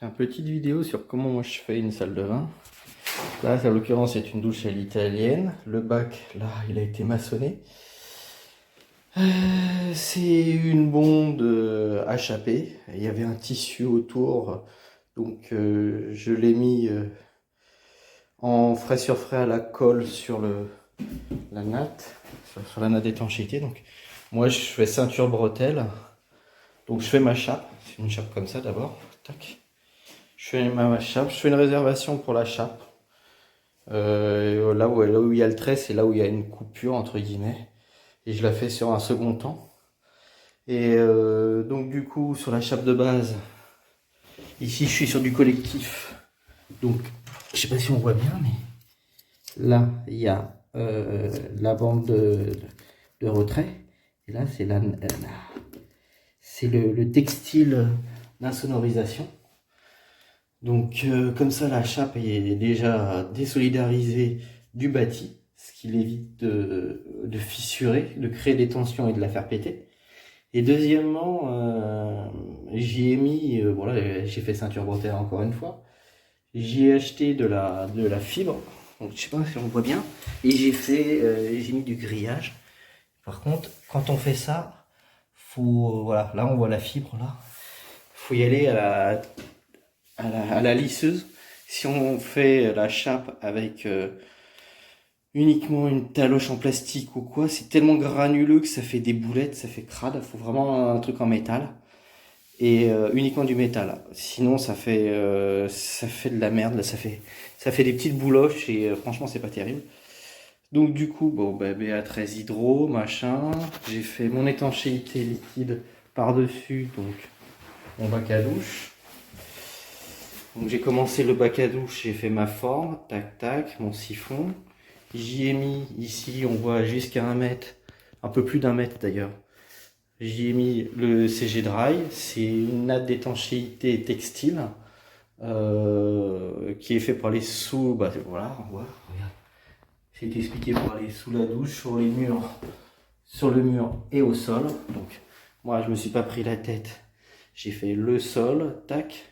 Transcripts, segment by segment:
Une petite vidéo sur comment moi je fais une salle de bain. Là, en l'occurrence, c'est une douche à l'italienne. Le bac, là, il a été maçonné. C'est une bonde HAP. Il y avait un tissu autour. Donc, je l'ai mis en frais sur frais à la colle sur la natte. Sur la natte d'étanchéité. Donc, moi, je fais ceinture bretelle. Donc, je fais ma chape. C'est une chape comme ça d'abord. Tac. Je fais ma chape. Je fais une réservation pour la chape. Là où il y a le trait, c'est là où il y a une coupure entre guillemets. Et je la fais sur un second temps. Et donc du coup, sur la chape de base, ici je suis sur du collectif. Donc, je sais pas si on voit bien, mais là, il y a la bande de retrait. Et là, c'est le textile d'insonorisation. Donc comme ça, la chape est déjà désolidarisée du bâti, ce qui l'évite de fissurer, de créer des tensions et de la faire péter. Et deuxièmement, j'y ai mis, voilà, j'ai fait ceinture bretelle encore une fois, j'y ai acheté de la fibre, donc je sais pas si on voit bien, et j'ai mis du grillage. Par contre, quand on fait ça, voilà, là on voit la fibre, là, faut y aller à la lisseuse. Si on fait la chape avec uniquement une taloche en plastique ou quoi, c'est tellement granuleux que ça fait des boulettes, ça fait crade. Il faut vraiment un truc en métal et uniquement du métal. Sinon, ça fait de la merde. Là, ça fait des petites bouloches et franchement, c'est pas terrible. Donc du coup, bon, bah, BA13 hydro, machin. J'ai fait mon étanchéité liquide par-dessus, donc mon bac à douche. Donc j'ai commencé le bac à douche, j'ai fait ma forme, tac tac, mon siphon. J'y ai mis, ici on voit jusqu'à 1 mètre, un peu plus d'1 mètre d'ailleurs. J'y ai mis le CG Dry, c'est une natte d'étanchéité textile qui est fait pour aller sous, bah voilà, on voit, regarde. C'est expliqué pour aller sous la douche, sur les murs, sur le mur et au sol. Donc moi je me suis pas pris la tête, j'ai fait le sol, tac.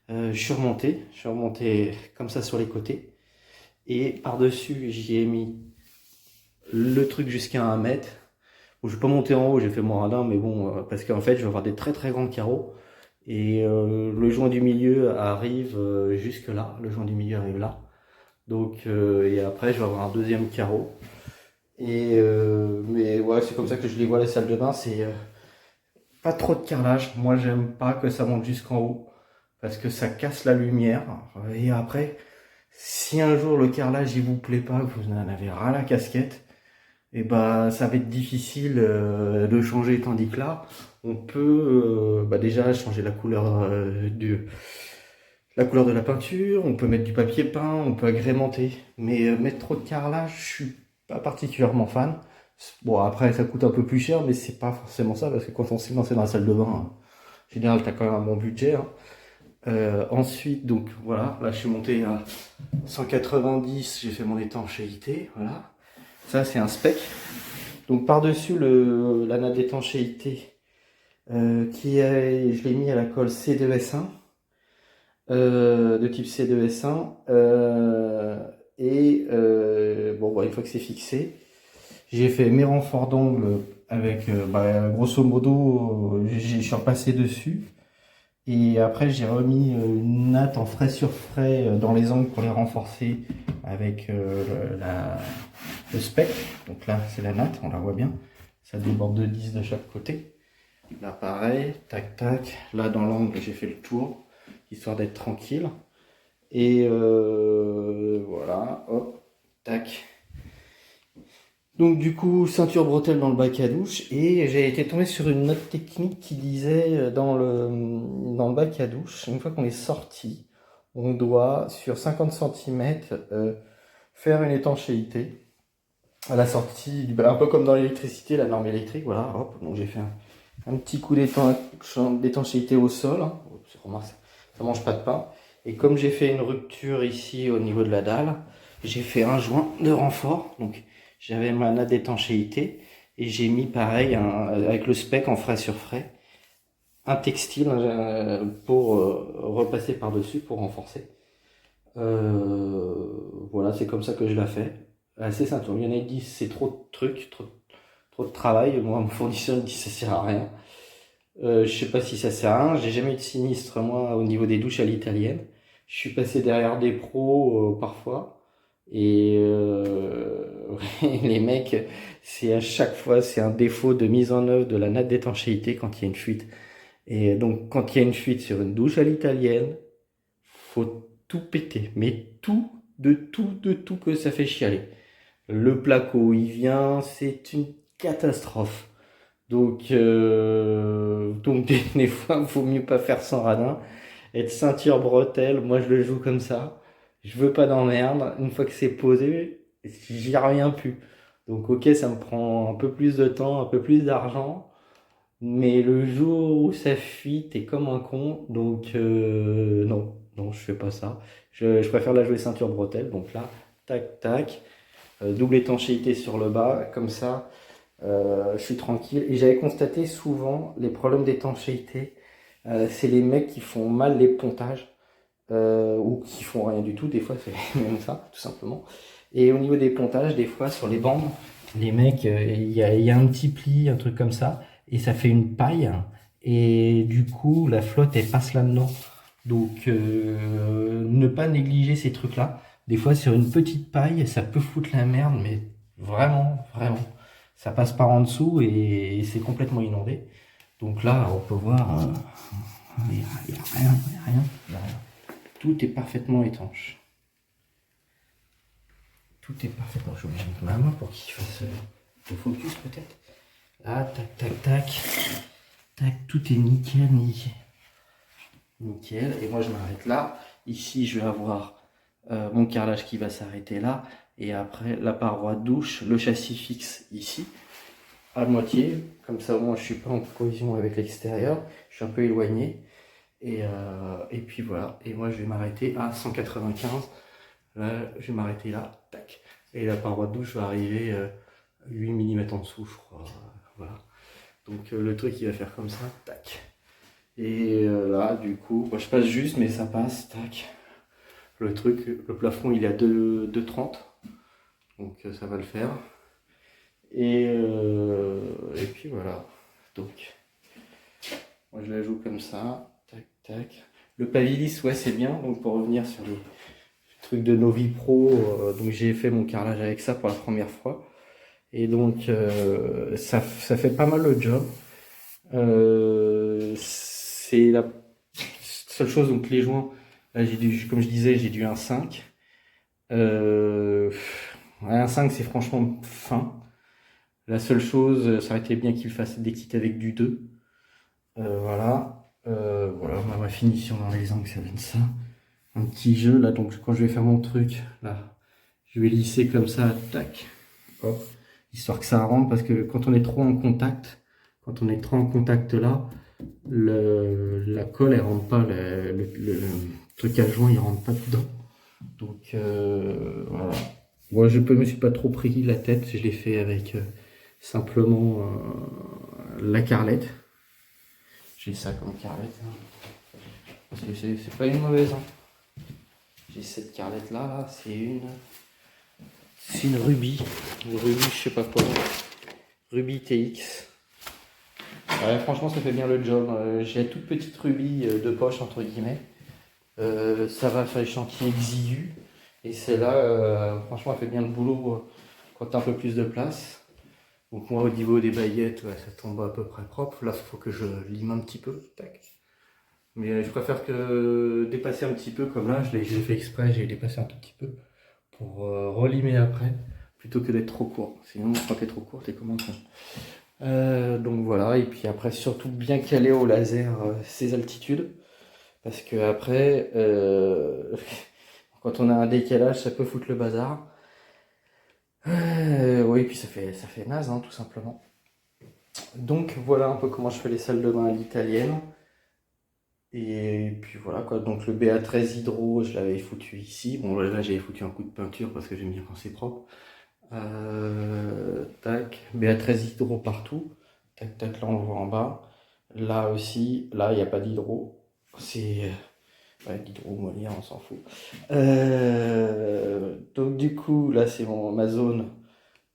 Je suis remonté comme ça sur les côtés. Et par-dessus, j'y ai mis le truc jusqu'à 1 mètre. Bon, je vais pas monter en haut, j'ai fait mon radin, mais bon, parce qu'en fait, je vais avoir des très très grands carreaux. Et le joint du milieu arrive jusque là. Le joint du milieu arrive là. Donc, et après, je vais avoir un deuxième carreau. Et mais ouais, c'est comme ça que je les vois, les salles de bain. C'est pas trop de carrelage. Moi, j'aime pas que ça monte jusqu'en haut, parce que ça casse la lumière. Et après, si un jour le carrelage il vous plaît pas, que vous en avez ras la casquette, et bah ça va être difficile de changer. Tandis que là, on peut déjà changer la couleur de la peinture, on peut mettre du papier peint, on peut agrémenter. Mais mettre trop de carrelage, je suis pas particulièrement fan. Bon, après ça coûte un peu plus cher, mais c'est pas forcément ça, parce que quand on s'est lancé dans la salle de bain, en général t'as quand même un bon budget, hein. Ensuite, donc voilà, là je suis monté à 190, j'ai fait mon étanchéité, voilà. Ça c'est un spec. Donc par-dessus la natte d'étanchéité, je l'ai mis à la colle C2S1, de type C2S1. Bon, bah, une fois que c'est fixé, j'ai fait mes renforts d'angle avec, grosso modo, je suis repassé dessus. Et après, j'ai remis une natte en frais sur frais dans les angles pour les renforcer avec le spec. Donc là, c'est la natte, on la voit bien. Ça déborde de 10 de chaque côté. Là, pareil, tac, tac. Là, dans l'angle, j'ai fait le tour, histoire d'être tranquille. Et voilà, hop, tac. Donc du coup, ceinture bretelle dans le bac à douche, et j'ai été tombé sur une note technique qui disait dans le bac à douche, une fois qu'on est sorti, on doit sur 50 cm faire une étanchéité à la sortie, un peu comme dans l'électricité, la norme électrique, voilà, hop, donc j'ai fait un petit coup d'étanchéité au sol, hein. Remarque, ça mange pas de pain, et comme j'ai fait une rupture ici au niveau de la dalle, j'ai fait un joint de renfort, donc j'avais ma natte d'étanchéité et j'ai mis pareil avec le spec en frais sur frais un textile pour repasser par-dessus pour renforcer. Voilà, c'est comme ça que je la fais. Assez simple. Il y en a qui disent c'est trop de trucs, trop de travail. Moi, mon fournisseur me dit ça sert à rien. Je sais pas si ça sert à rien. J'ai jamais eu de sinistre, moi, au niveau des douches à l'italienne. Je suis passé derrière des pros parfois. Et les mecs, c'est à chaque fois, c'est un défaut de mise en œuvre de la natte d'étanchéité quand il y a une fuite. Et donc, quand il y a une fuite sur une douche à l'italienne, faut tout péter. Mais tout, de tout que ça fait chialer. Le placo, il vient, c'est une catastrophe. Donc des fois, il vaut mieux pas faire sans radin. Être ceinture bretelle, moi je le joue comme ça. Je veux pas d'emmerde. Une fois que c'est posé, j'y reviens plus. Donc ok, ça me prend un peu plus de temps, un peu plus d'argent. Mais le jour où ça fuit, t'es comme un con. Donc non, je fais pas ça. Je préfère la jouer ceinture bretelle. Donc là, tac, tac. Double étanchéité sur le bas. Comme ça, je suis tranquille. Et j'avais constaté souvent les problèmes d'étanchéité. C'est les mecs qui font mal les pontages. Ou qui font rien du tout. Des fois, c'est même ça, tout simplement. Et au niveau des pontages, des fois, sur les bandes, les mecs, il y a un petit pli, un truc comme ça, et ça fait une paille, et du coup, la flotte, elle passe là-dedans. Donc, ne pas négliger ces trucs-là. Des fois, sur une petite paille, ça peut foutre la merde, mais vraiment, vraiment. Ça passe par en dessous et c'est complètement inondé. Donc là, on peut voir, il n'y a rien, il n'y a rien, il n'y a rien. Tout est parfaitement étanche. Tout est parfaitement. Je vais mettre ma main pour qu'il fasse le focus peut-être. Là, tac, tac, tac. Tac, tout est nickel, nickel. Nickel. Et moi, je m'arrête là. Ici, je vais avoir mon carrelage qui va s'arrêter là. Et après, la paroi de douche, le châssis fixe ici, à moitié. Comme ça, au moins, je suis pas en collision avec l'extérieur. Je suis un peu éloigné. Et puis voilà. Et moi, je vais m'arrêter à 195. Là, je vais m'arrêter là. Tac. Et la paroi de douche va arriver 8 mm en dessous, je crois. Voilà. Donc le truc, il va faire comme ça. Tac. Et là, du coup, moi, je passe juste, mais ça passe. Tac. Le truc, le plafond, il est à 2,30. Donc ça va le faire. Et puis voilà. Donc, moi, je la joue comme ça. Tac, tac. Le Pavilis, ouais, c'est bien. Donc pour revenir sur les trucs de Novi Pro, donc j'ai fait mon carrelage avec ça pour la première fois. Et donc ça fait pas mal le job. C'est la seule chose, donc les joints, là, comme je disais, j'ai du 1,5. Ouais, 1,5 c'est franchement fin. La seule chose, ça aurait été bien qu'il fasse des kits avec du 2. Voilà. Voilà, ma finition dans les angles, ça donne ça. Un petit jeu là, donc quand je vais faire mon truc, là, je vais lisser comme ça, tac, hop, histoire que ça rentre, parce que quand on est trop en contact, là, la colle elle rentre pas, le truc à joint il rentre pas dedans. Donc voilà. Moi je me suis pas trop pris la tête, je l'ai fait avec simplement la carrelette. J'ai ça comme carrelette. Hein. C'est pas une mauvaise. Hein. J'ai cette carrelette là, c'est une Ruby. Une Ruby, je sais pas quoi. Ruby TX. Ouais, franchement, ça fait bien le job. J'ai la toute petite Ruby de poche, entre guillemets. Ça va faire les chantiers exigus. Et celle-là, franchement, elle fait bien le boulot quand t'as un peu plus de place. Donc moi, au niveau des baillettes, ouais, ça tombe à peu près propre. Là, il faut que je lime un petit peu. Tac. Mais je préfère que dépasser un petit peu, comme là, je l'ai fait exprès, j'ai dépassé un tout petit peu pour relimer après, plutôt que d'être trop court. Sinon, quand t'es trop court, t'es comme un con. Donc voilà, et puis après, surtout bien caler au laser ces altitudes, parce que après, quand on a un décalage, ça peut foutre le bazar. Oui, puis ça fait naze, hein, tout simplement. Donc voilà un peu comment je fais les salles de bain à l'italienne. Et puis voilà quoi, donc le BA13 Hydro, je l'avais foutu ici. Bon là j'avais foutu un coup de peinture parce que j'aime bien quand c'est propre. Tac, BA13 Hydro partout. Tac tac, là on le voit en bas. Là aussi, là, il n'y a pas d'hydro. C'est... Ouais, l'hydromolière, on s'en fout. Donc du coup, là, c'est ma zone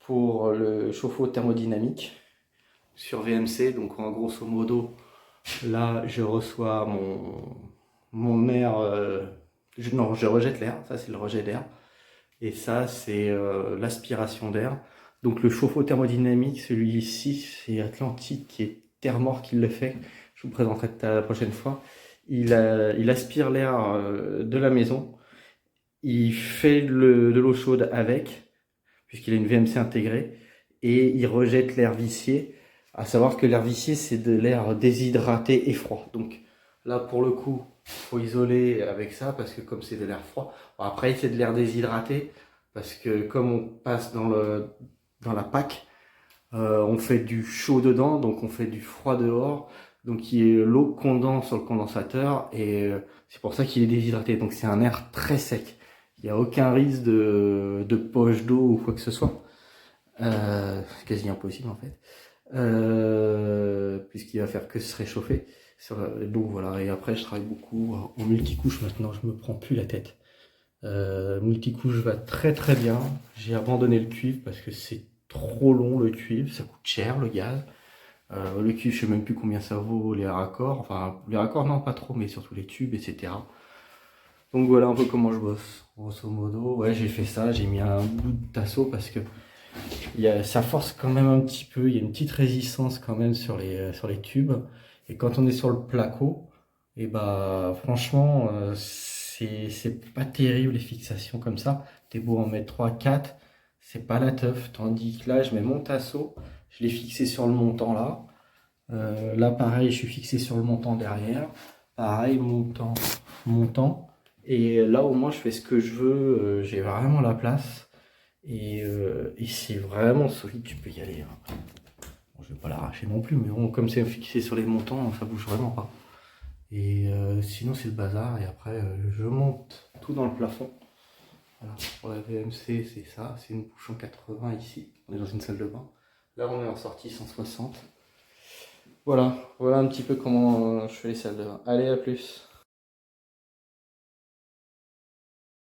pour le chauffe-eau thermodynamique sur VMC. Donc en grosso modo, là, je reçois mon air. Non, je rejette l'air. Ça, c'est le rejet d'air. Et ça, c'est l'aspiration d'air. Donc le chauffe-eau thermodynamique, celui-ci, c'est Atlantique qui est Thermor qui le fait. Je vous présenterai la prochaine fois. Il aspire l'air de la maison. Il fait de l'eau chaude avec, puisqu'il a une VMC intégrée. Et il rejette l'air vicié. À savoir que l'air vicié, c'est de l'air déshydraté et froid. Donc là, pour le coup, faut isoler avec ça, parce que comme c'est de l'air froid. Bon, après, c'est de l'air déshydraté, parce que comme on passe dans la PAC, on fait du chaud dedans, donc on fait du froid dehors. Donc l'eau condense sur le condensateur, et c'est pour ça qu'il est déshydraté. Donc c'est un air très sec. Il n'y a aucun risque de poche d'eau ou quoi que ce soit. C'est quasi impossible en fait. Puisqu'il va faire que se réchauffer. Donc voilà, et après je travaille beaucoup en multicouche maintenant, je me prends plus la tête. Multicouche va très très bien. J'ai abandonné le cuivre parce que c'est trop long le cuivre, ça coûte cher le gaz. Le cuivre, je sais même plus combien ça vaut, les raccords. Enfin, les raccords non pas trop, mais surtout les tubes, etc. Donc voilà un peu comment je bosse. Grosso modo, ouais, j'ai fait ça, j'ai mis un bout de tasseau parce que ça force quand même un petit peu, il y a une petite résistance quand même sur les tubes. Et quand on est sur le placo, et bah franchement, c'est pas terrible les fixations comme ça. T'es beau en mettre 3, 4, c'est pas la teuf. Tandis que là, je mets mon tasseau, je l'ai fixé sur le montant là. Là, pareil, je suis fixé sur le montant derrière. Pareil, montant, montant. Et là, au moins, je fais ce que je veux. J'ai vraiment la place. Et c'est vraiment solide, tu peux y aller, hein. Bon, je vais pas l'arracher non plus, mais bon, comme c'est fixé sur les montants, ça bouge vraiment pas. Et sinon, c'est le bazar. Et après, je monte tout dans le plafond. Voilà, pour la VMC, c'est ça. C'est une bouche en 80 ici. On est dans une salle de bain. Là, on est en sortie 160. Voilà, voilà un petit peu comment je fais les salles de bain. Allez, à plus.